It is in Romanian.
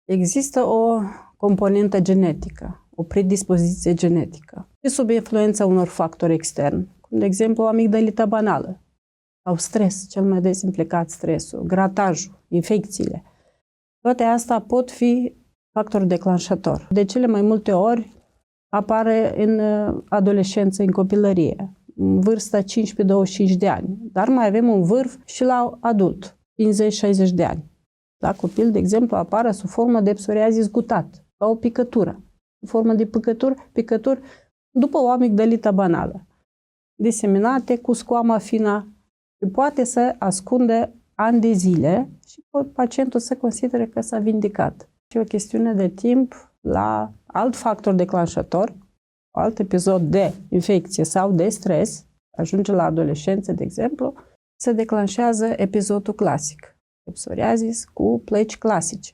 Există o componentă genetică, o predispoziție genetică, și sub influența unor factori externi, cum de exemplu amigdalita banală, sau stres, cel mai des implicat stresul, gratajul, infecțiile. Toate astea pot fi factori declanșatori. De cele mai multe ori apare în adolescență, în copilărie, în vârsta 15-25 de ani. Dar mai avem un vârf și la adult, 50-60 de ani. La copil, de exemplu, apare sub formă de psoriazis gutat, ca o picătură. În formă de picături după o amigdalită banală, diseminate cu scoama fină, și poate să ascunde ani de zile și pacientul să considere că s-a vindicat. Și o chestiune de timp la alt factor declanșator, alt episod de infecție sau de stres, ajunge la adolescență, de exemplu, se declanșează episodul clasic, psoriazis cu plăci clasice.